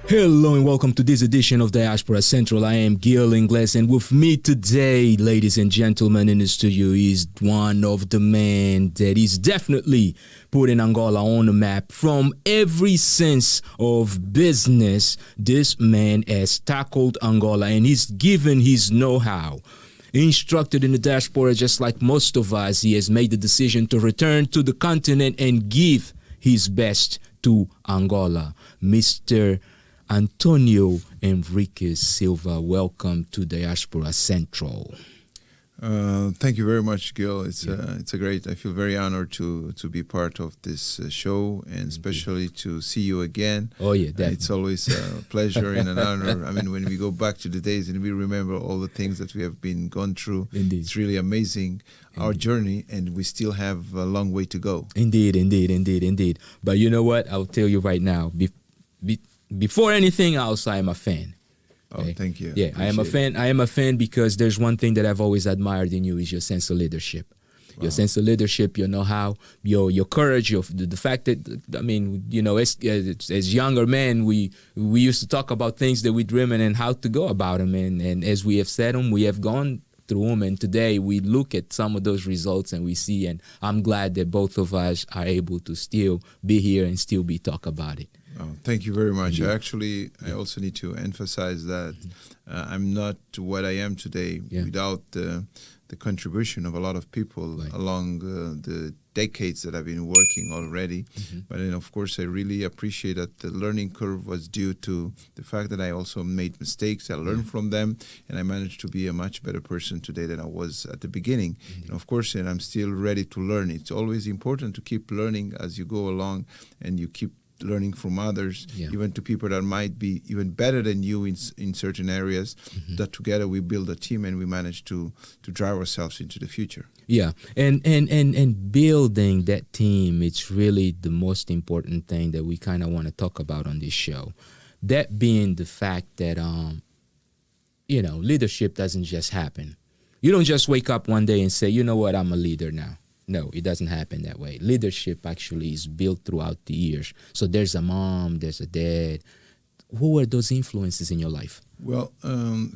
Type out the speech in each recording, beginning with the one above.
Hello and welcome to this edition of Diaspora Central. I am Gil Ingles, and with me today, ladies and gentlemen, in the studio is one of the men that is definitely putting Angola on the map from every sense of business. This man has tackled Angola and he's given his know-how. Instructed in the diaspora just like most of us, he has made the decision to return to the continent and give his best to Angola. Mr. Antonio Henriques Silva, welcome to Diaspora Central. Thank you very much, Gil. It's a great. I feel very honored to be part of this show, and especially to see you again. Oh yeah, it's always a pleasure and an honor. I mean, when we go back to the days and we remember all the things that we have been gone through, Indeed. It's really amazing our journey, and we still have a long way to go. Indeed. But you know what? I'll tell you right now. Before anything else, I am a fan. Okay? Oh, thank you. Yeah, I am a fan. I am a fan because there's one thing that I've always admired in you is your sense of leadership. Wow. Your sense of leadership, your know-how, your courage, the fact that, I mean, you know, as younger men, we used to talk about things that we dream and how to go about them. And as we have said them, we have gone through them. And today we look at some of those results and we see, and I'm glad that both of us are able to still be here and still be talk about it. Oh, thank you very much. I also need to emphasize that I'm not what I am today without the contribution of a lot of people along the decades that I've been working already. But then, of course, I really appreciate that the learning curve was due to the fact that I also made mistakes. I learned from them, and I managed to be a much better person today than I was at the beginning. And of course, and I'm still ready to learn. It's always important to keep learning as you go along, and you keep learning from others, even to people that might be even better than you in certain areas, that together we build a team and we manage to drive ourselves into the future. Yeah, and building that team, it's really the most important thing that we kind of want to talk about on this show. That being the fact that, you know, leadership doesn't just happen. You don't just wake up one day and say, you know what, I'm a leader now. No, it doesn't happen that way. Leadership actually is built throughout the years. So there's a mom, there's a dad. Who were those influences in your life? Well,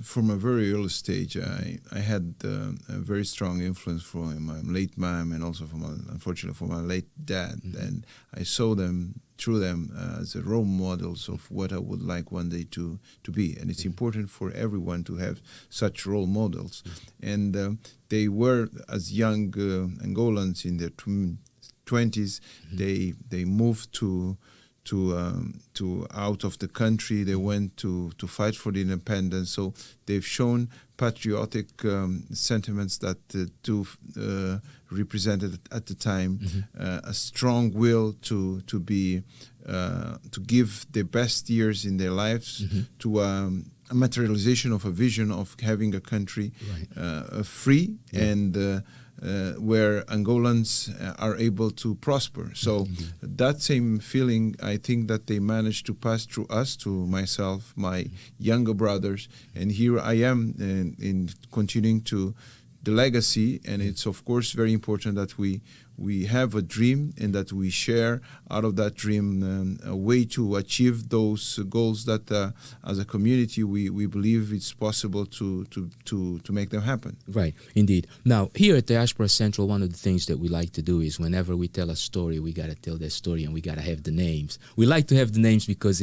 from a very early stage, I had a very strong influence from my late mom and also unfortunately, from my late dad. And I saw them through them as role models of what I would like one day to be. And it's important for everyone to have such role models. And they were, as young Angolans in their 20s, they moved to out of the country. They went to fight for the independence. So they've shown patriotic sentiments that do represented at the time a strong will to give their best years in their lives to a materialization of a vision of having a country free and where Angolans are able to prosper. So that same feeling, I think that they managed to pass through us, to myself, my younger brothers, and here I am in continuing to the legacy. And it's of course very important that we have a dream and that we share out of that dream a way to achieve those goals that as a community we believe it's possible to make them happen. Right, indeed. Now, here at Diaspora Central, one of the things that we like to do is whenever we tell a story, we got to tell that story and we got to have the names. We like to have the names because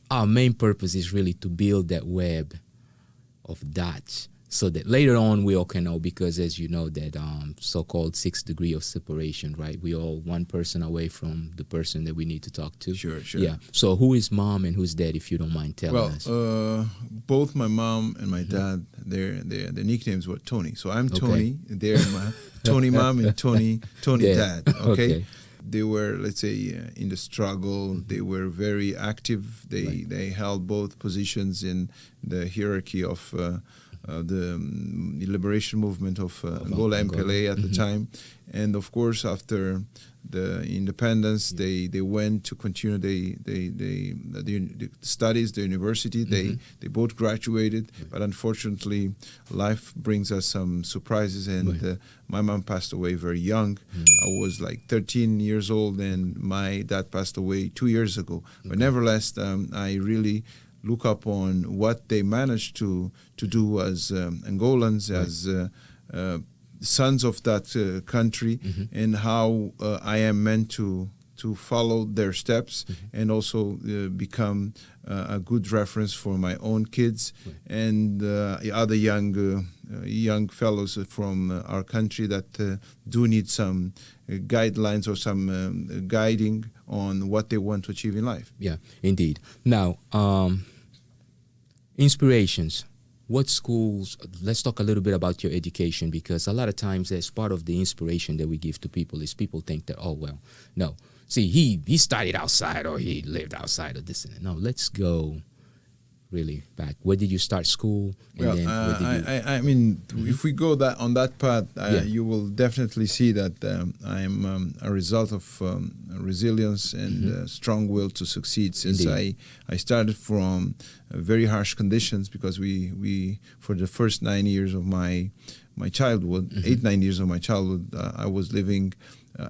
our main purpose is really to build that web of dots, so that later on we all can know, because as you know, that so-called 6 degree of separation, right? We all one person away from the person that we need to talk to. Sure. Yeah. So who is mom and who's dad, if you don't mind telling us? Well, both my mom and my dad, their nicknames were Tony. So I'm Tony. They're my Tony mom and Tony dad. Okay. They were, let's say, in the struggle. They were very active. They held both positions in the hierarchy of the liberation movement of Angola, MPLA at the time. And of course, after the independence, they went to continue the studies, the university. They both graduated, but unfortunately, life brings us some surprises. And my mom passed away very young. I was like 13 years old, and my dad passed away 2 years ago. But nevertheless, I really look up on what they managed to do as Angolans, as sons of that country, and how I am meant to follow their steps and also become a good reference for my own kids and other young fellows from our country that do need some guidelines or some guiding on what they want to achieve in life. Yeah, indeed. Now, inspirations. What schools, let's talk a little bit about your education, because a lot of times as part of the inspiration that we give to people is people think that, oh, well, no. See, he studied outside or he lived outside of this and that. No, let's go really back. Where did you start school? And well, I mean, if we go on that path, you will definitely see that I am a result of resilience and strong will to succeed. Since I started from very harsh conditions, because we for the first 9 years of my childhood, 8-9 years of my childhood, I was living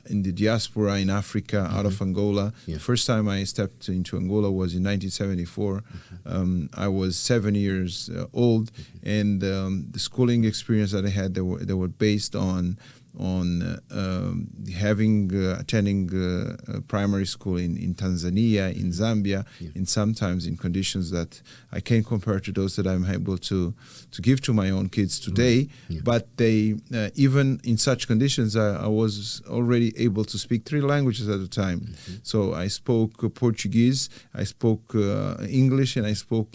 in the diaspora in Africa, out of Angola. The first time I stepped into Angola was in 1974. I was 7 years old, and the schooling experience that I had, they were based on attending primary school in Tanzania, in Zambia, and sometimes in conditions that I can't compare to those that I'm able to give to my own kids today. But they, even in such conditions, I was already able to speak 3 languages at a time. So I spoke Portuguese, I spoke English, and I spoke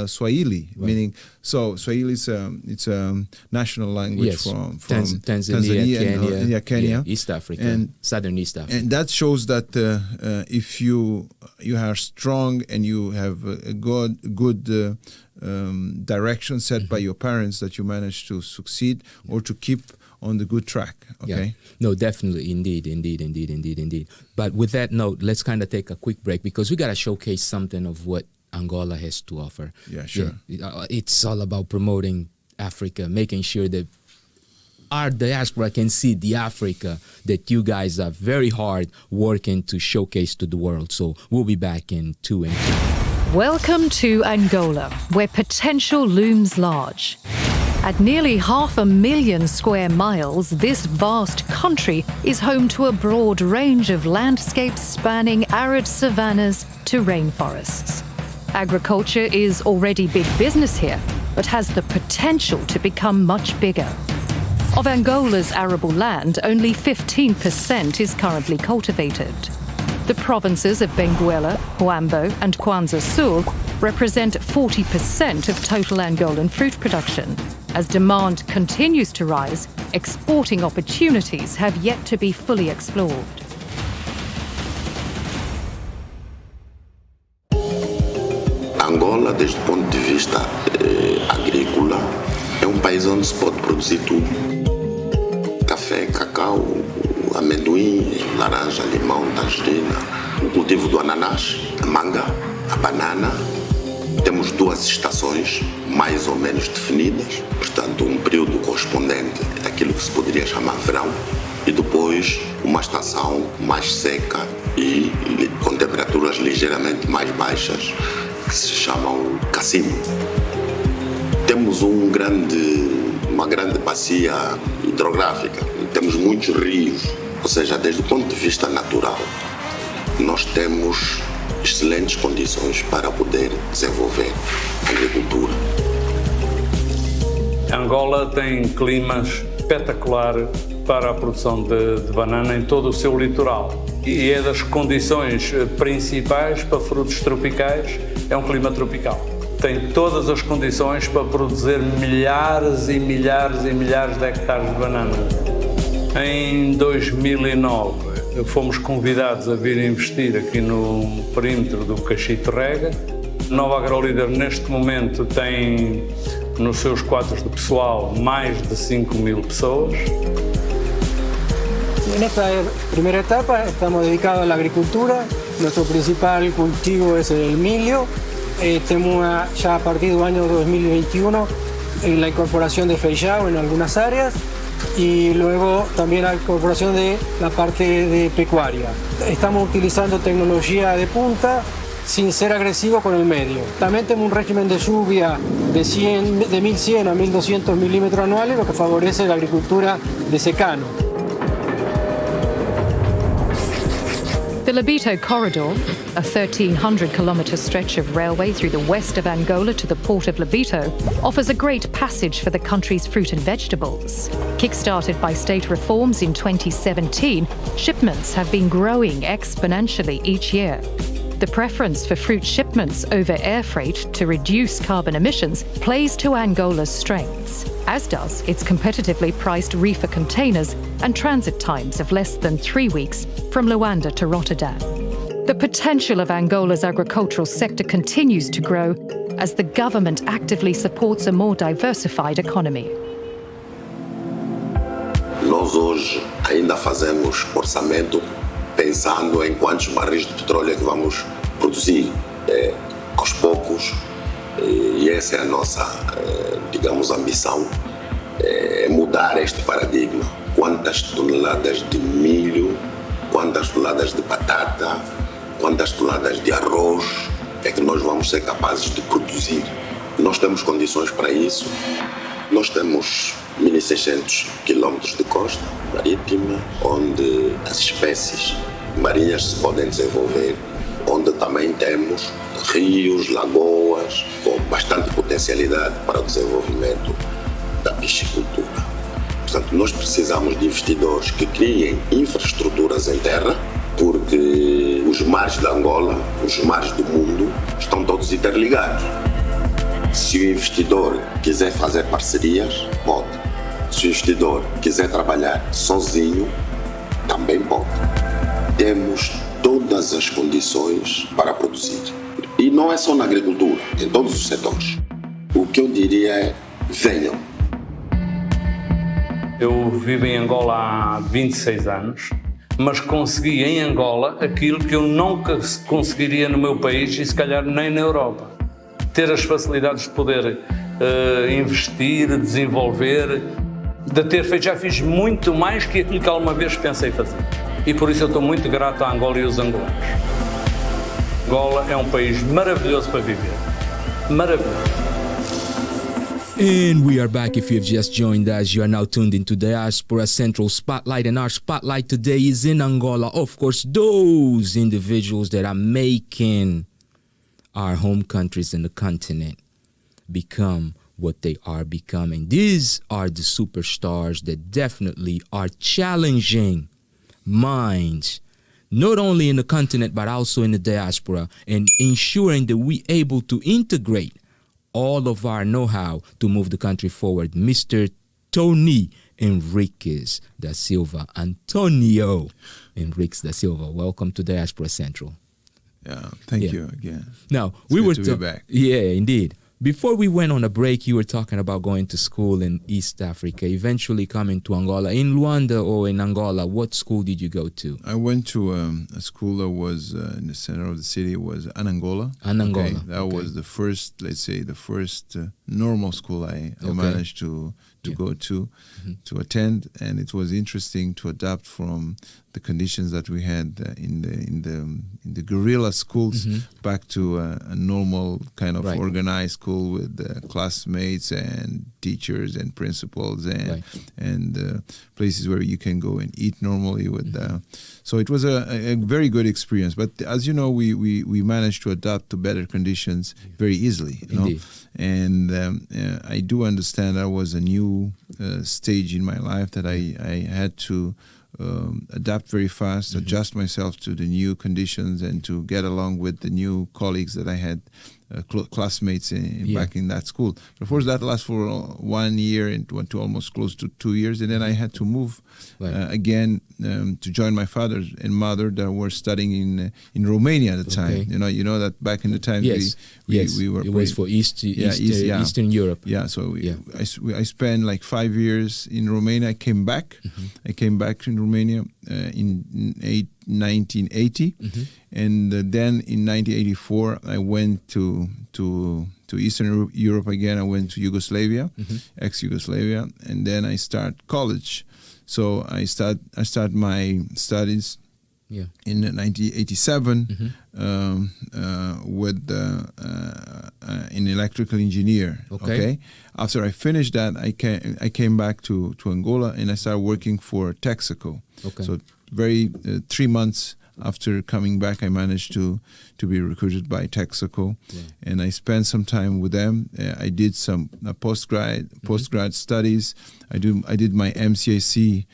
Swahili, meaning, so Swahili is it's a national language from Tanzania. Kenya, East Africa, and Southern East Africa, and that shows that if you are strong and you have a good direction set by your parents, that you manage to succeed or to keep on the good track. Okay. No, definitely, indeed. But with that note, let's kind of take a quick break, because we got to showcase something of what Angola has to offer. Yeah, sure. It's all about promoting Africa, making sure that our diaspora can see the Africa that you guys are very hard working to showcase to the world. So we'll be back in 2 and 2. Welcome to Angola, where potential looms large. At nearly 500,000 square miles, this vast country is home to a broad range of landscapes spanning arid savannas to rainforests. Agriculture is already big business here, but has the potential to become much bigger. Of Angola's arable land, only 15% is currently cultivated. The provinces of Benguela, Huambo and Kwanza Sul represent 40% of total Angolan fruit production. As demand continues to rise, exporting opportunities have yet to be fully explored. Angola, desde o ponto de vista agrícola, é país onde se pode produzir tudo. Café, cacau, amendoim, laranja, limão, tangerina, o cultivo do ananás, a manga, a banana. Temos 2 estações mais ou menos definidas, portanto um período correspondente àquilo que se poderia chamar verão, e depois uma estação mais seca e com temperaturas ligeiramente mais baixas, que se chamam cacimbo. Temos uma grande bacia hidrográfica, temos muitos rios, ou seja, desde o ponto de vista natural, nós temos excelentes condições para poder desenvolver a agricultura. Angola tem clima espetacular para a produção de banana em todo o seu litoral, e é das condições principais para frutos tropicais, é um clima tropical. Tem todas as condições para produzir milhares e milhares e milhares de hectares de banana. Em 2009 fomos convidados a vir investir aqui no perímetro do Cachito Rega. A Nova AgroLíder neste momento tem nos seus quadros de pessoal mais de 5.000 pessoas. En esta primera etapa estamos dedicados a la agricultura. Nuestro principal cultivo es el milio. Tenemos ya a partir del año 2021 la incorporación de feijão en algunas áreas y luego también la incorporación de la parte de pecuaria. Estamos utilizando tecnología de punta sin ser agresivo con el medio. También tenemos un régimen de lluvia de 1.100 a 1.200 milímetros anuales, lo que favorece la agricultura de secano. The Lobito Corridor, a 1,300-kilometre stretch of railway through the west of Angola to the port of Lobito, offers a great passage for the country's fruit and vegetables. Kick-started by state reforms in 2017, shipments have been growing exponentially each year. The preference for fruit shipments over air freight to reduce carbon emissions plays to Angola's strengths, as does its competitively priced reefer containers and transit times of less than 3 weeks from Luanda to Rotterdam. The potential of Angola's agricultural sector continues to grow as the government actively supports a more diversified economy. Nós hoje ainda fazemos orçamento pensando em quantos barris de petróleo é que vamos produzir aos poucos, e essa é a nossa, digamos, ambição, é mudar este paradigma. Quantas toneladas de milho, quantas toneladas de batata, quantas toneladas de arroz é que nós vamos ser capazes de produzir. Nós temos condições para isso. Nós temos 1.600 quilômetros de costa marítima, onde as espécies marinhas se podem desenvolver, onde também temos rios, lagoas, com bastante potencialidade para o desenvolvimento da piscicultura. Portanto, nós precisamos de investidores que criem infraestruturas em terra, porque os mares de Angola, os mares do mundo, estão todos interligados. Se o investidor quiser fazer parcerias, pode. Se o investidor quiser trabalhar sozinho, também pode. Temos todas as condições para produzir. E não é só na agricultura, em todos os setores. O que eu diria é, venham. Eu vivo em Angola há 26 anos, mas consegui em Angola aquilo que eu nunca conseguiria no meu país e se calhar nem na Europa. Ter as facilidades de poder investir, desenvolver, de ter feito, já fiz muito mais que aquilo que alguma vez pensei fazer. E por isso eu estou muito grato à Angola e aos angolanos. Angola é um país maravilhoso para viver. Maravilhoso. And we are back. If you have just joined us, you are now tuned into Diaspora Central Spotlight, and our spotlight today is in Angola. Of course, those individuals that are making our home countries and the continent become what they are becoming. These are the superstars that definitely are challenging minds, not only in the continent but also in the diaspora, and ensuring that we able to integrate all of our know-how to move the country forward. Mr. Tony Henriques da Silva, Antonio Henriques da Silva, welcome to Diaspora Central. Yeah, thank you again. Now, it's we were to be back. Yeah, indeed. Before we went on a break, you were talking about going to school in East Africa, eventually coming to Angola. In Luanda or in Angola, what school did you go to? I went to a school that was in the center of the city. It was Angola. Angola. Okay? That was the first, let's say, the first normal school I managed to go to attend, and it was interesting to adapt from the conditions that we had in the guerrilla schools back to a normal kind of organized school with classmates and teachers and principals and places where you can go and eat normally with so it was a very good experience. But as you know, we managed to adapt to better conditions very easily, you know? And I do understand that was a new stage in my life that I had to adapt very fast, adjust myself to the new conditions and to get along with the new colleagues that I had classmates back in that school. But of course, that lasted for 1 year and went to almost close to 2 years, and then I had to move again to join my father and mother that were studying in Romania at the time. You know that back in the time we were. It was for Eastern Europe. Yeah, so I spent like 5 years in Romania. I came back. I came back in Romania in 1980, and then in 1984 I went to Eastern Europe again. I went to Yugoslavia, ex-Yugoslavia, and then I start college. So I start my studies in 1987 with an electrical engineer. Okay. After I finished that, I came back to Angola, and I started working for Texaco. So 3 months after coming back, I managed to be recruited by Texaco, and I spent some time with them. I did some postgrad studies. I did my MCAC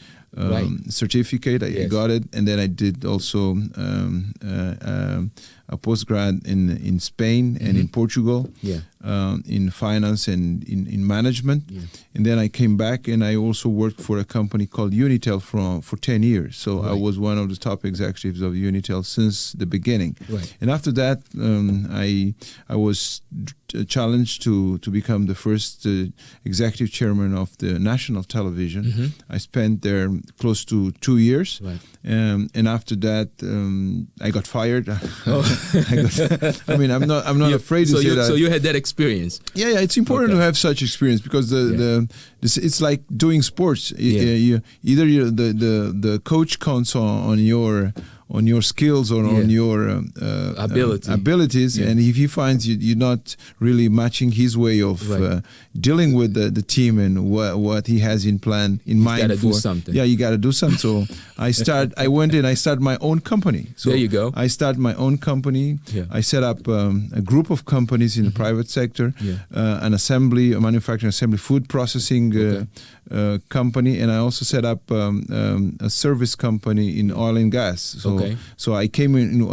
certificate. I got it, and then I did also a postgrad in Spain and in Portugal, in finance and in management. And then I came back, and I also worked for a company called Unitel for 10 years. So I was one of the top executives of Unitel since the beginning. And after that, I was challenged to become the first executive chairman of the national television. I spent there close to 2 years, and after that I got fired. I mean, I'm not afraid to say that. So you had that experience. Yeah, it's important to have such experience, because it's like doing sports. Either the coach counts on your skills or on your abilities, and if he finds you're not really matching his way of dealing with the team and what he has in mind, you gotta do something. Yeah, you got to do something. So I went in. I started my own company. So there you go. I started my own company. I set up a group of companies in the private sector, a manufacturing assembly, food processing company, and I also set up a service company in oil and gas. So I came in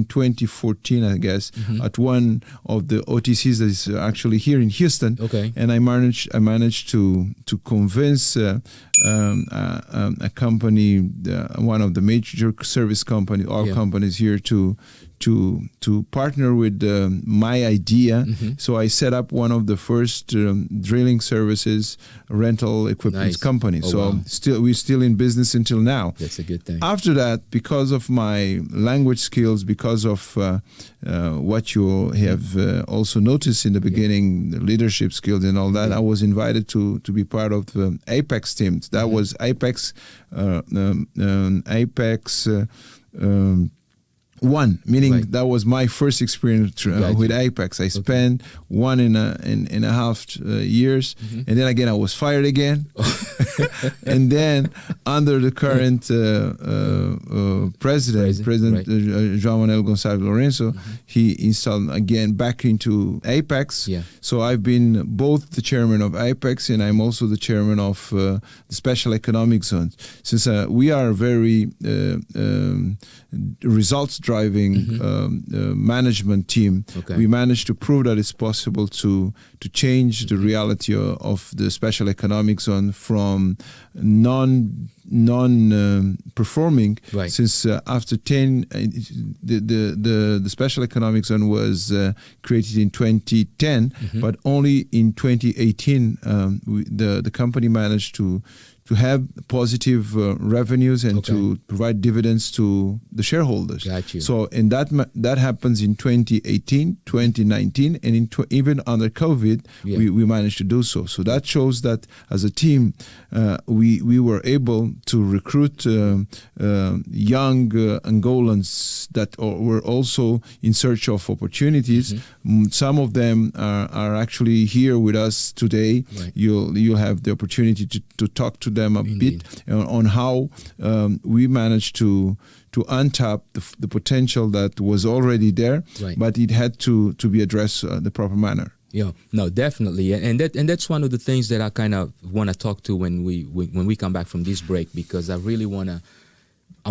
2014, I guess, at one of the OTCs that is actually here in Houston, and I managed to convince a company, one of the major service companies, oil companies here, to partner with my idea. So I set up one of the first drilling services rental equipment companies. We're still in business until now. That's a good thing. After that, because of my language skills, because of what you have also noticed in the beginning, the leadership skills and all that, I was invited to be part of the AIPEX team. That was AIPEX. One, meaning that was my first experience with AIPEX. I spent 1.5 years, and then again I was fired again. And then under the current President João Manuel Gonçalves Lourenço, he installed again back into AIPEX. So I've been both the chairman of AIPEX, and I'm also the chairman of the Special Economic Zone. Since we are very results-driving management team, we managed to prove that it's possible to change the reality of the Special Economic Zone from non-performing. Since after 10, the Special Economic Zone was created in 2010, but only in 2018 the company managed to have positive revenues and to provide dividends to the shareholders. So, and that happens in 2018, 2019, and even under COVID, we managed to do so. So that shows that as a team, we were able to recruit young Angolans that were also in search of opportunities. Some of them are actually here with us today. You'll have the opportunity to talk to them a bit on how we managed to untap the potential that was already there, but it had to be addressed the proper manner. Yeah, no, definitely, and that's one of the things that I kind of want to talk to when we come back from this break, because I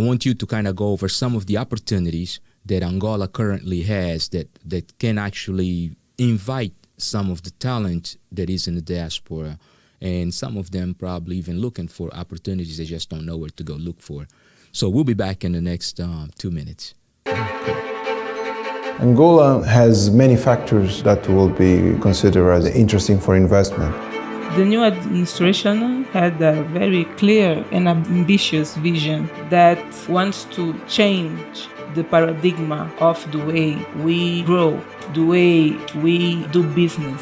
want you to kind of go over some of the opportunities that Angola currently has that can actually invite some of the talent that is in the diaspora, and some of them probably even looking for opportunities. They just don't know where to go look for. So we'll be back in the next 2 minutes. Angola has many factors that will be considered as interesting for investment. The new administration had a very clear and ambitious vision that wants to change the paradigm of the way we grow, the way we do business.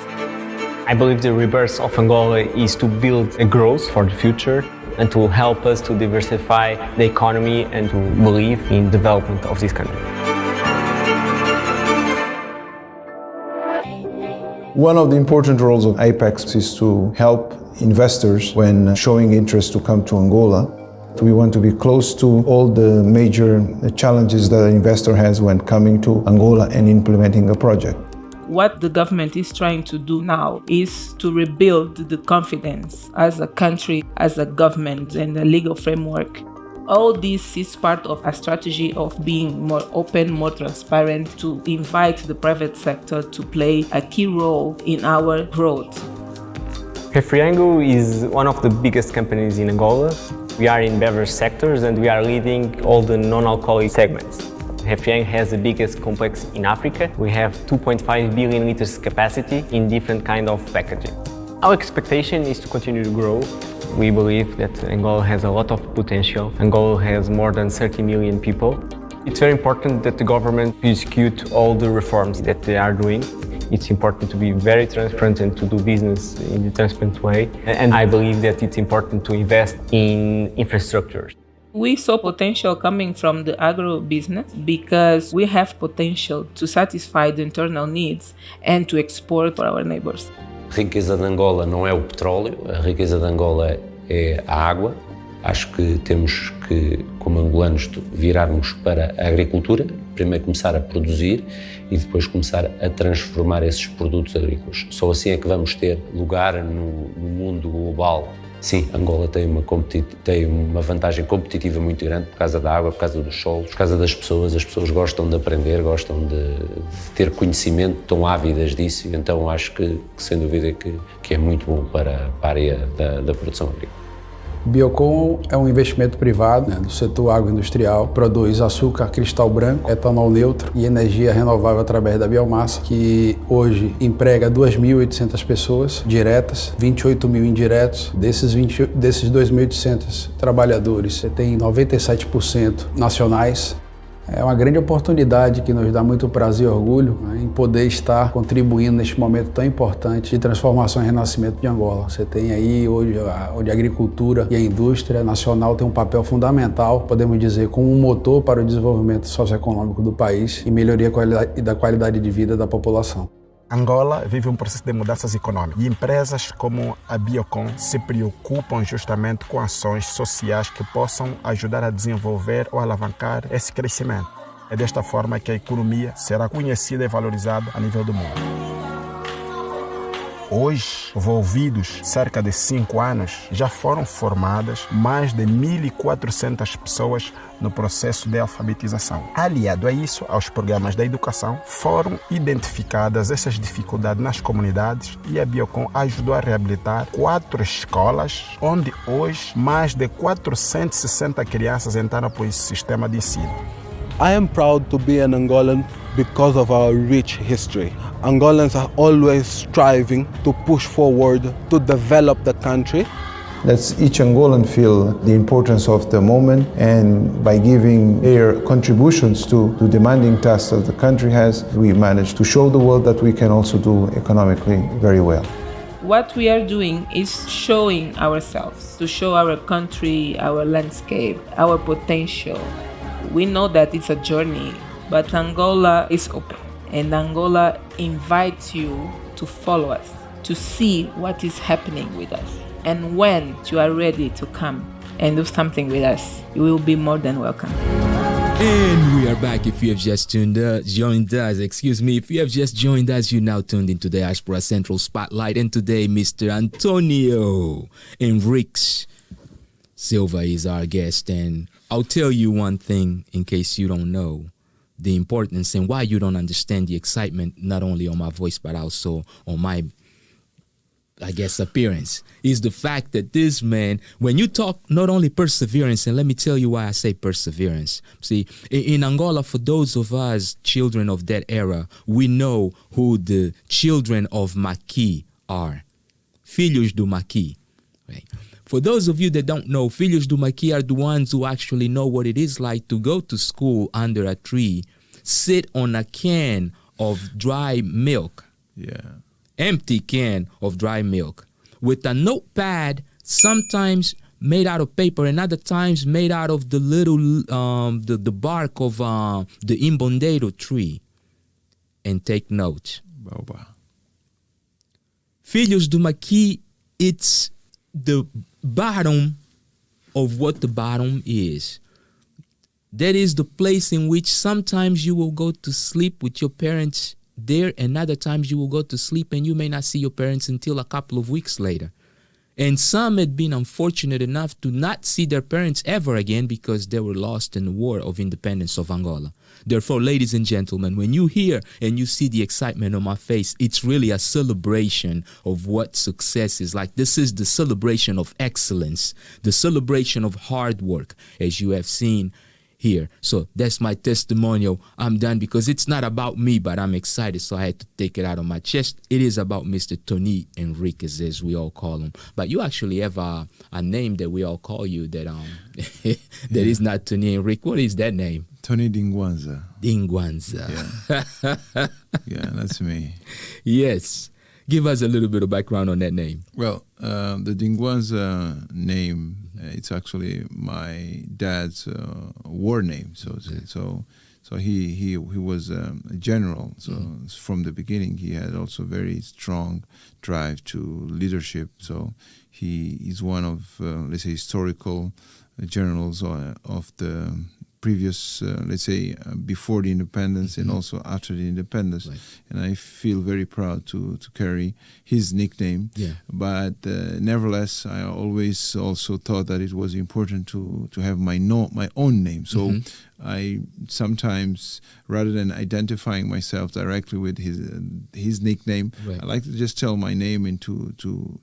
I believe the rebirth of Angola is to build a growth for the future and to help us to diversify the economy and to believe in development of this country. One of the important roles of AIPEX is to help investors when showing interest to come to Angola. We want to be close to all the major challenges that an investor has when coming to Angola and implementing a project. What the government is trying to do now is to rebuild the confidence as a country, as a government, and a legal framework. All this is part of a strategy of being more open, more transparent, to invite the private sector to play a key role in our growth. Henriques is one of the biggest companies in Angola. We are in beverage sectors and we are leading all the non-alcoholic segments. Henriques has the biggest complex in Africa. We have 2.5 billion liters capacity in different kind of packaging. Our expectation is to continue to grow. We believe that Angola has a lot of potential. Angola has more than 30 million people. It's very important that the government execute all the reforms that they are doing. It's important to be very transparent and to do business in a transparent way. And I believe that it's important to invest in infrastructure. We saw potential coming from the agro business because we have potential to satisfy the internal needs and to export for our neighbors. A riqueza de Angola não é o petróleo, a riqueza de Angola é a água. Acho que temos que, como angolanos, virarmos para a agricultura, primeiro começar a produzir e depois começar a transformar esses produtos agrícolas. Só assim é que vamos ter lugar no mundo global. Sim, Angola tem uma vantagem competitiva muito grande por causa da água, por causa dos solos, por causa das pessoas. As pessoas gostam de aprender, gostam de ter conhecimento, estão ávidas disso. Então acho que sem dúvida que é muito bom para a área da produção agrícola. Biocon é um investimento privado do setor agroindustrial, produz açúcar cristal branco, etanol neutro e energia renovável através da biomassa, que hoje emprega 2.800 pessoas diretas, 28 mil indiretos. Desses 2.800 trabalhadores, tem 97% nacionais. É uma grande oportunidade que nos dá muito prazer e orgulho em poder estar contribuindo neste momento tão importante de transformação e renascimento de Angola. Você tem aí hoje onde a agricultura e a indústria nacional tem um papel fundamental, podemos dizer, como um motor para o desenvolvimento socioeconômico do país e melhoria da qualidade de vida da população. Angola vive um processo de mudanças econômicas e empresas como a Biocon se preocupam justamente com ações sociais que possam ajudar a desenvolver ou alavancar esse crescimento. É desta forma que a economia será conhecida e valorizada a nível do mundo. Hoje, envolvidos cerca de 5 anos, já foram formadas mais de 1.400 pessoas no processo de alfabetização. Aliado a isso, aos programas da educação, foram identificadas essas dificuldades nas comunidades e a Biocon ajudou a reabilitar 4 escolas, onde hoje mais de 460 crianças entraram para esse sistema de ensino. I am proud to be an Angolan because of our rich history. Angolans are always striving to push forward, to develop the country. Let's each Angolan feel the importance of the moment, and by giving their contributions to the demanding tasks that the country has, we manage to show the world that we can also do economically very well. What we are doing is showing ourselves, to show our country, our landscape, our potential. We know that it's a journey, but Angola is open, and Angola invites you to follow us, to see what is happening with us. And when you are ready to come and do something with us, you will be more than welcome. And we are back. If you have just joined us, if you have just joined us, you now tuned into the Diaspora Central Spotlight. And today, Mr. Antonio Henriques Silva is our guest. And I'll tell you one thing in case you don't know. the importance and why you don't understand the excitement, not only on my voice, but also on my, I guess, appearance, is the fact that this man, when you talk not only perseverance, and let me tell you why I say perseverance. See, in Angola, for those of us children of that era, we know who the children of Maqui are. Filhos do Maqui. Right? For those of you that don't know, Filhos do Maqui are the ones who actually know what it is like to go to school under a tree, sit on a can of dry milk. Yeah. Empty can of dry milk with a notepad, sometimes made out of paper and other times made out of the little the bark of the imbondeiro tree, and take notes. Boba. Filhos do Maqui, it's the bottom of what the bottom is. That is the place in which sometimes you will go to sleep with your parents there, and other times you will go to sleep and you may not see your parents until a couple of weeks later. And some had been unfortunate enough to not see their parents ever again because they were lost in the war of independence of Angola. Therefore, ladies and gentlemen, when you hear and you see the excitement on my face, it's really a celebration of what success is like. This is the celebration of excellence, the celebration of hard work, as you have seen here. So that's my testimonial. I'm done because it's not about me, but I'm excited, so I had to take it out of my chest. It is about Mr. Tony Henriques, as we all call him. But you actually have a name that we all call you that that is not Tony Henriques. What is that name? Tony Dingwanza. Dingwanza. Yeah. Yeah, that's me. Yes. Give us a little bit of background on that name. Well, the Dingwanza name, it's actually my dad's war name. So he was a general. So from the beginning, he had also very strong drive to leadership. So he is one of, let's say, historical generals of the previous, let's say, before the independence and also after the independence. Right. And I feel very proud to carry his nickname. Yeah. But nevertheless, I always also thought that it was important to have my own name. So I sometimes, rather than identifying myself directly with his nickname, right, I like to just tell my name and to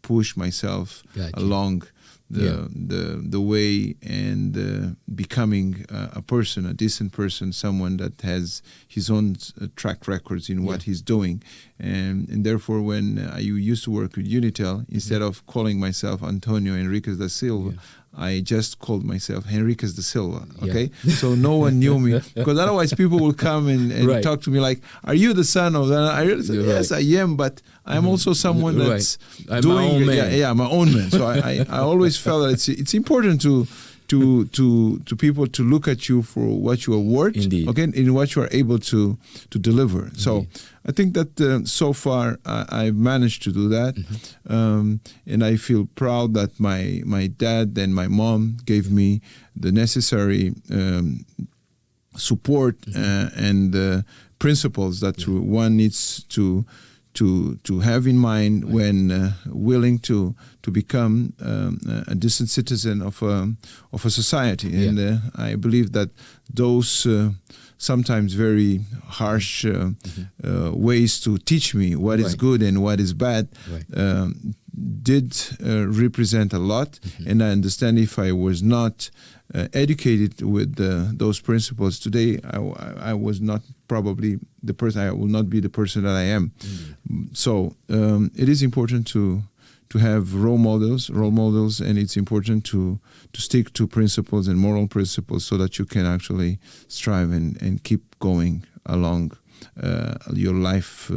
push myself along the way and becoming a person, a decent person, someone that has his own track records in what he's doing. And therefore, when I used to work with Unitel, instead of calling myself Antonio Henriques da Silva, I just called myself Henriques da Silva, okay? Yeah. So no one knew me, because otherwise people will come and talk to me like, are you the son of that? I really said, yes, I am, but I'm also someone that's doing my own man. My own man. So I always felt that it's important to people to look at you for what you are worth, okay, in what you are able to deliver. Indeed. So I think that so far I've managed to do that, and I feel proud that my dad and my mom gave me the necessary support and principles that one needs to have in mind when willing to become a decent citizen of a society. Yeah. And I believe that those sometimes very harsh ways to teach me what is good and what is bad did represent a lot. And I understand if I was not educated with those principles today, I was not probably the person. I will not be the person that I am. So it is important to have role models, and it's important to stick to principles and moral principles so that you can actually strive and keep going along your life.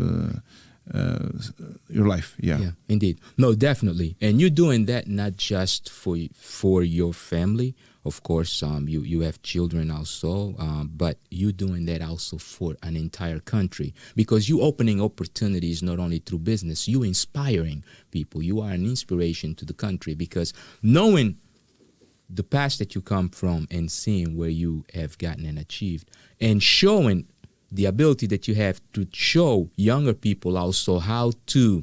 Yeah, indeed. No, definitely. And you're doing that not just for your family. Of course, you have children also, but you're doing that also for an entire country, because you opening opportunities not only through business, you inspiring people. You are an inspiration to the country, because knowing the past that you come from and seeing where you have gotten and achieved, and showing the ability that you have to show younger people also how to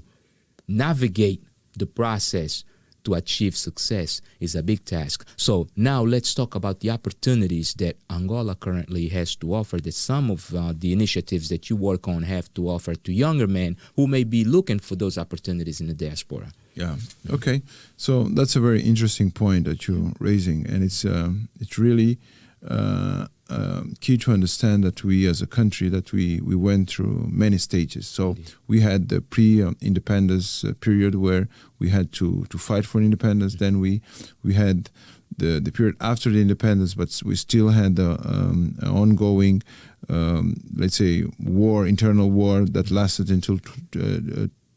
navigate the process to achieve success is a big task. So now let's talk about the opportunities that Angola currently has to offer, that some of the initiatives that you work on have to offer to younger men who may be looking for those opportunities in the diaspora. Yeah. Okay. So that's a very interesting point that you're raising, and it's really key to understand that we as a country that we went through many stages. So we had the pre-independence period where we had to fight for independence. Then we had the period after the independence, but we still had the ongoing, let's say, internal war that lasted until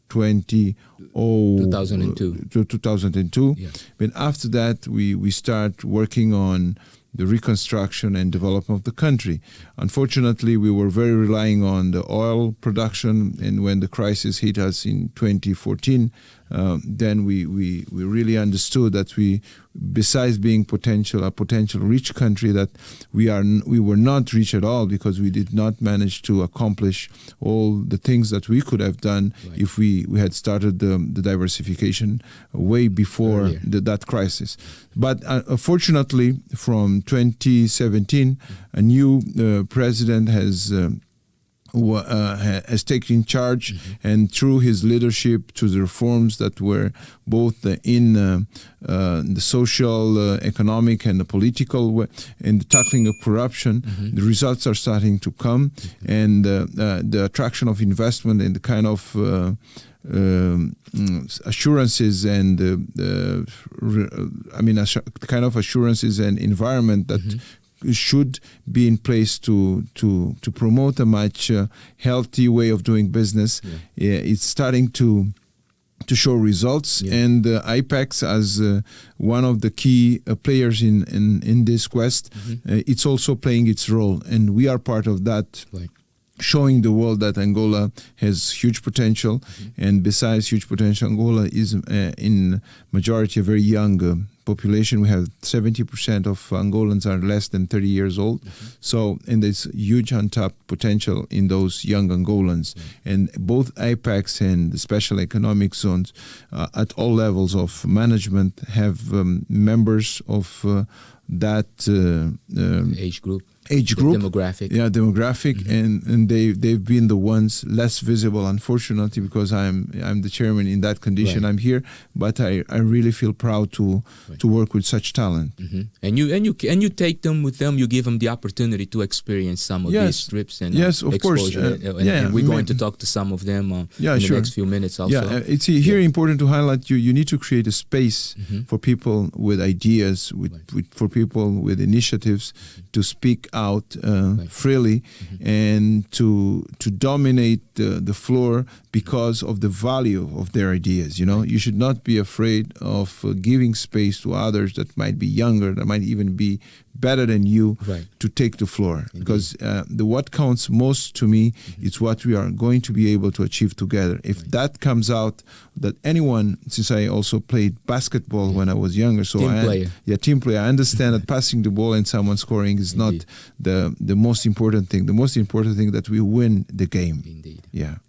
2002. Yeah. But after that, we start working on the reconstruction and development of the country. Unfortunately, we were very relying on the oil production, and when the crisis hit us in 2014, then we really understood that we, besides being a potential rich country, that we were not rich at all, because we did not manage to accomplish all the things that we could have done if we had started the diversification way before that crisis. But fortunately, from 2017, a new president has taken charge, and through his leadership, to the reforms that were both in the social, economic, and the political, and the tackling of corruption, the results are starting to come, and the attraction of investment and the kind of assurances and kind of assurances and environment that should be in place to promote a much healthy way of doing business. It's starting to show results, and AIPEX, as one of the key players in this quest, it's also playing its role, and we are part of that. Showing the world that Angola has huge potential, and besides huge potential, Angola is in majority a very young population. We have 70% of Angolans are less than 30 years old. So, and there's huge untapped potential in those young Angolans. And both AIPEX and the special economic zones at all levels of management have members of that age group. Demographic, and they've been the ones less visible, unfortunately, because I'm the chairman in that condition. I'm here, but I really feel proud to work with such talent. And you take them with them. You give them the opportunity to experience some of these trips and of course, and we're going to talk to some of them in the next few minutes. Also, it's here important to highlight you need to create a space for people with ideas, for people with initiatives to speak out freely and to dominate the floor because of the value of their ideas. You should not be afraid of giving space to others that might be younger, that might even be better than you, to take the floor. Because what counts most to me is what we are going to be able to achieve together. If that comes out, that anyone, since I also played basketball when I was younger, so team player, I understand that passing the ball and someone scoring is not the most important thing. The most important thing that we win the game.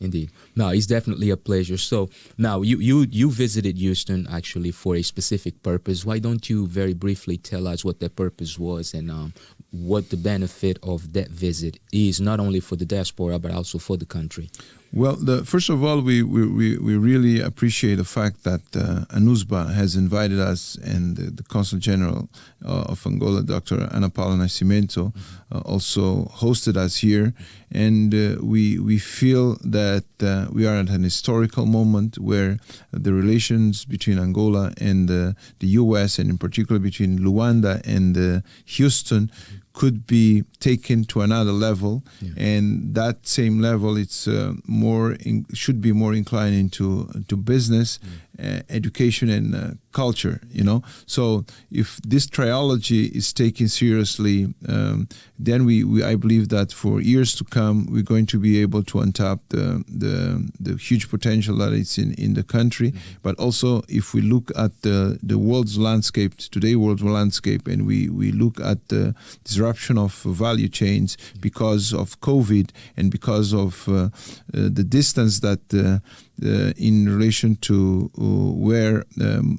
Indeed. No, it's definitely a pleasure. So now you visited Houston actually for a specific purpose. Why don't you very briefly tell us what that purpose was and what the benefit of that visit is, not only for the diaspora but also for the country? Well, first of all, we really appreciate the fact that ANUSBA has invited us, and the Consul General of Angola, Dr. Ana Paula Nascimento, also hosted us here. And we feel that we are at an historical moment where the relations between Angola and the U.S., and in particular between Luanda and Houston, could be taken to another level, and that same level should be more inclined into business, education, and culture. So if this trilogy is taken seriously, then I believe that for years to come we're going to be able to untap the huge potential that is in the country. But also, if we look at the world's landscape today, and we look at the disruption of value chains because of COVID and because of the distance that in relation to where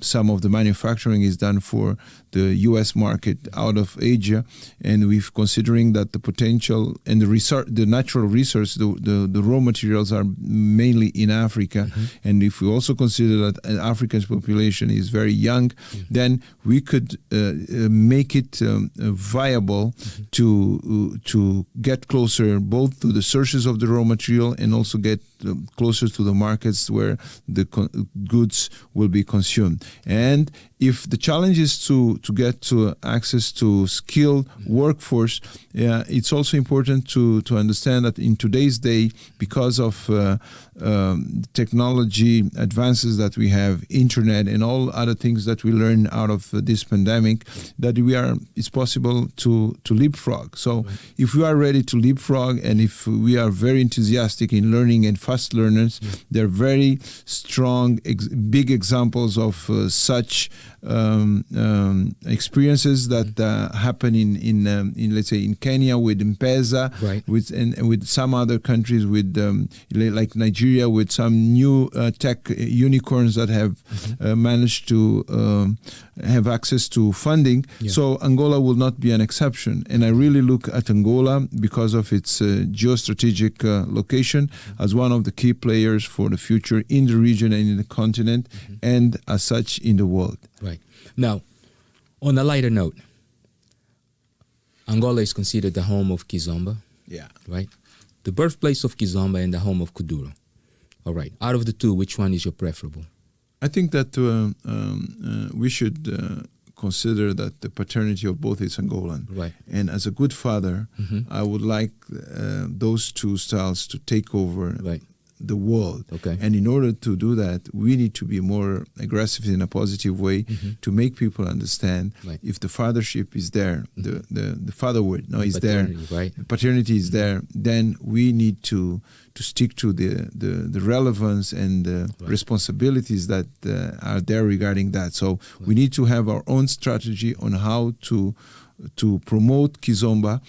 some some of the manufacturing is done for the U.S. market out of Asia, and we're considering that the potential and the natural resource, the raw materials are mainly in Africa. And if we also consider that Africa's population is very young, then we could make it viable to get closer both to the sources of the raw material and also get closer to the markets where the goods will be consumed. And if the challenge is to get to access to skilled workforce, it's also important to understand that in today's day, because of technology advances that we have, internet and all other things that we learn out of this pandemic, that it's possible to leapfrog. So if we are ready to leapfrog, and if we are very enthusiastic in learning and fast learners, they're very strong, big examples of such experiences that happen in let's say in Kenya with M-Pesa, with some other countries with like Nigeria, with some new tech unicorns that have managed to have access to funding. So Angola will not be an exception, and I really look at Angola because of its geostrategic location as one of the key players for the future in the region and in the continent, and as such in the world. Right. Now, on a lighter note, Angola is considered the home of Kizomba. Yeah. Right? The birthplace of Kizomba and the home of Kuduro. All right. Out of the two, which one is your preferable? I think that we should consider that the paternity of both is Angolan. Right. And as a good father, I would like those two styles to take over the world. Okay. And in order to do that, we need to be more aggressive in a positive way to make people understand if the fathership is there, the fatherhood is there, the paternity is there, then we need to stick to the relevance and the responsibilities that are there regarding that. So we need to have our own strategy on how to promote Kizomba,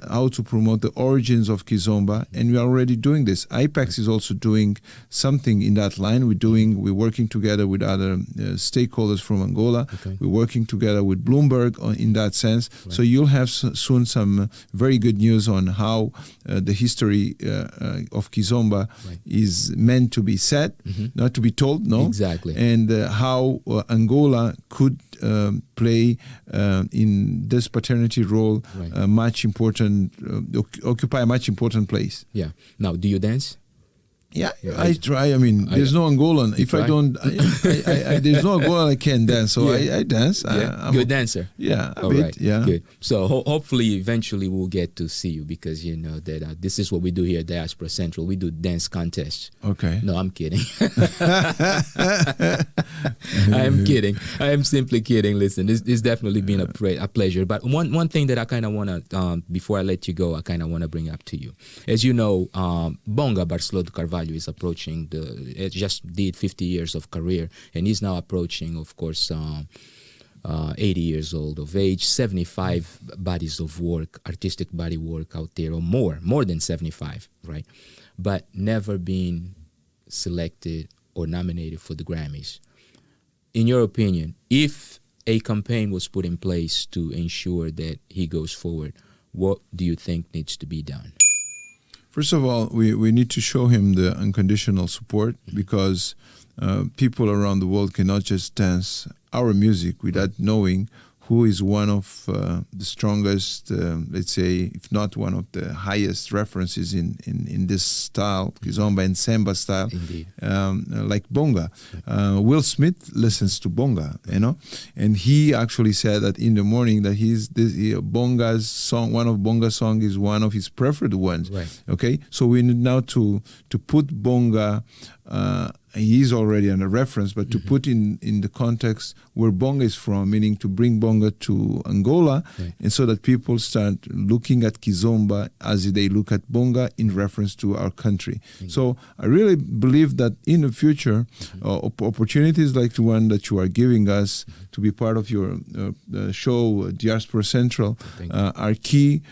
how to promote the origins of Kizomba, and we are already doing this. AIPEX is also doing something in that line. We're working together with other stakeholders from Angola. Okay. We're working together with Bloomberg in that sense. Right. So you'll have soon some very good news on how the history of Kizomba is meant to be said, not to be told, no? Exactly. And how Angola could play in this paternity role much important, occupy a much important place. Yeah. Now, do you dance? Yeah, I try. I mean, there's no Angolan. If I don't, there's no Angolan I can dance. So I dance. I'm good dancer. Yeah, a All bit. right. Yeah. Good. So hopefully, eventually, we'll get to see you, because you know that this is what we do here at Diaspora Central. We do dance contests. Okay. No, I'm kidding. I am kidding. I am simply kidding. Listen, it's definitely been a pleasure. But one thing that I kind of want to, before I let you go, I kind of want to bring up to you. As you know, Bonga Barceló de Carvalho is approaching it just did 50 years of career, and he's now approaching, of course, 80 years old of age, 75 bodies of work, artistic body work out there, or more than 75, right? But never been selected or nominated for the Grammys. In your opinion, if a campaign was put in place to ensure that he goes forward, what do you think needs to be done? First of all, we need to show him the unconditional support, because people around the world cannot just dance our music without knowing who is one of the strongest, let's say, if not one of the highest references in this style, Kizomba and Samba style, like Bonga. Will Smith listens to Bonga, you know, and he actually said that in the morning that Bonga's song, one of Bonga's songs is one of his preferred ones. Right. Okay, so we need now to put Bonga. He is already on a reference, but to put in the context where Bonga is from, meaning to bring Bonga to Angola, and so that people start looking at Kizomba as they look at Bonga in reference to our country. So I really believe that in the future, opportunities like the one that you are giving us to be part of your show, Diaspora Central, are key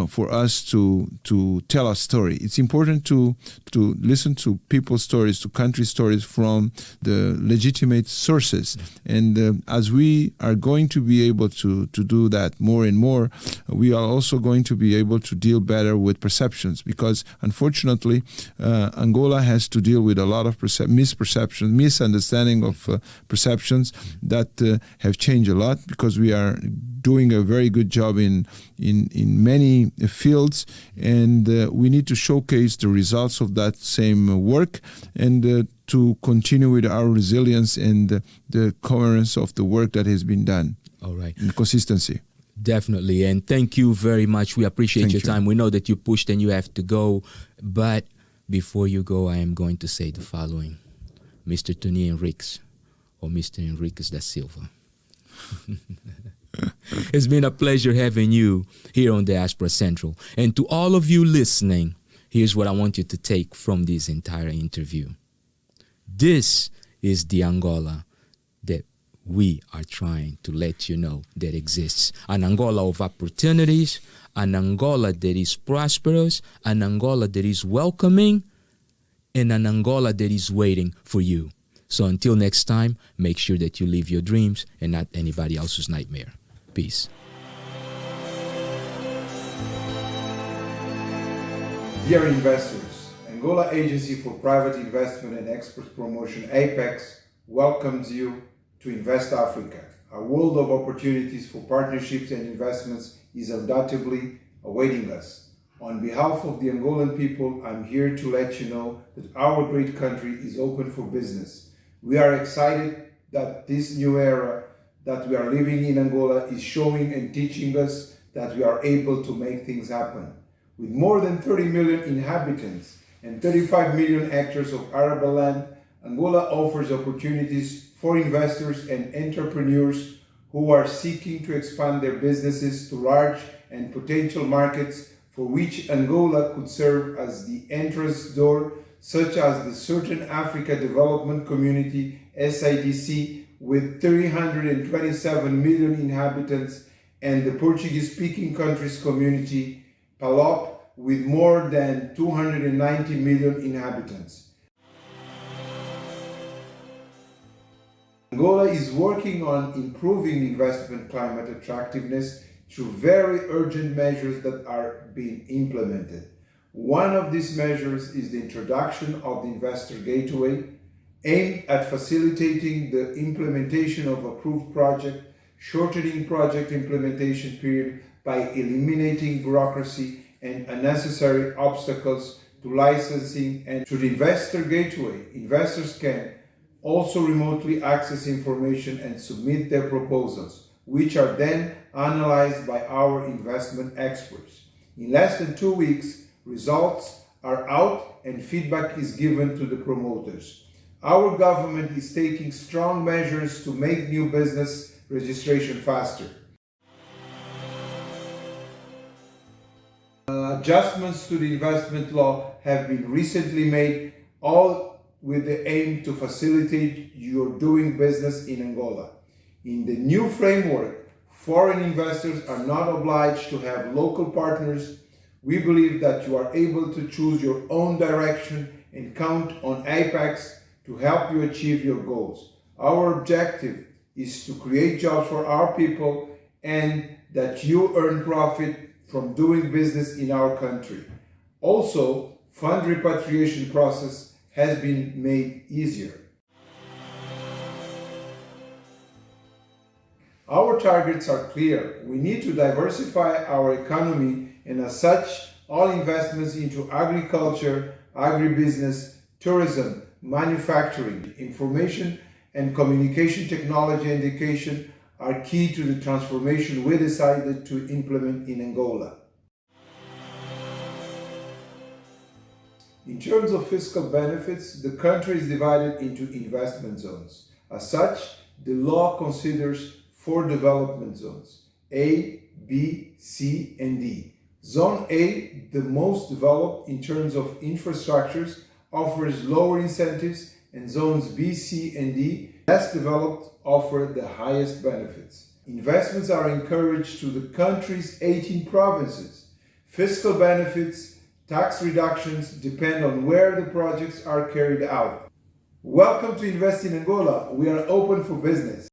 for us to tell our story. It's important to listen to people's stories, to country stories from the legitimate sources. And as we are going to be able to do that more and more, we are also going to be able to deal better with perceptions, because unfortunately Angola has to deal with a lot of misperceptions, misunderstanding of perceptions that have changed a lot, because we are doing a very good job in many fields, and we need to showcase the results of that same work, and to continue with our resilience and the coherence of the work that has been done. All right. And consistency. Definitely. And thank you very much. We appreciate your time. We know that you pushed and you have to go. But before you go, I am going to say the following. Mr. Tony Henriques, or Mr. Henriques da Silva. It's been a pleasure having you here on Diaspora Central. And to all of you listening, here's what I want you to take from this entire interview. This is the Angola that we are trying to let you know that exists. An Angola of opportunities, an Angola that is prosperous, an Angola that is welcoming, and an Angola that is waiting for you. So until next time, make sure that you live your dreams and not anybody else's nightmare. Peace. Dear investors, Angola Agency for Private Investment and Export Promotion, AIPEX, welcomes you to Invest Africa. A world of opportunities for partnerships and investments is undoubtedly awaiting us. On behalf of the Angolan people, I'm here to let you know that our great country is open for business. We are excited that this new era that we are living in Angola is showing and teaching us that we are able to make things happen. With more than 30 million inhabitants and 35 million hectares of arable land, Angola offers opportunities for investors and entrepreneurs who are seeking to expand their businesses to large and potential markets for which Angola could serve as the entrance door, such as the Certain Africa Development Community, SADC, with 327 million inhabitants, and the Portuguese-speaking countries community, PALOP, with more than 290 million inhabitants. Angola is working on improving investment climate attractiveness through very urgent measures that are being implemented. One of these measures is the introduction of the Investor Gateway, aimed at facilitating the implementation of approved projects, shortening project implementation period by eliminating bureaucracy and unnecessary obstacles to licensing. And through the Investor Gateway, investors can also remotely access information and submit their proposals, which are then analyzed by our investment experts. In less than 2 weeks, results are out and feedback is given to the promoters. Our government is taking strong measures to make new business registration faster. Adjustments to the investment law have been recently made, all with the aim to facilitate your doing business in Angola. In the new framework, foreign investors are not obliged to have local partners. We believe that you are able to choose your own direction and count on AIPEX to help you achieve your goals. Our objective is to create jobs for our people and that you earn profit from doing business in our country. Also, fund repatriation process has been made easier. Our targets are clear. We need to diversify our economy, and as such, all investments into agriculture, agribusiness, tourism, manufacturing, information and communication technology and education are key to the transformation we decided to implement in Angola. In terms of fiscal benefits, the country is divided into investment zones. As such, the law considers 4 development zones: A, B, C, and D. Zone A, the most developed in terms of infrastructures, offers lower incentives, and zones B, C, and D, less developed, offer the highest benefits. Investments are encouraged to the country's 18 provinces. Fiscal benefits, tax reductions depend on where the projects are carried out. Welcome to Invest in Angola. We are open for business.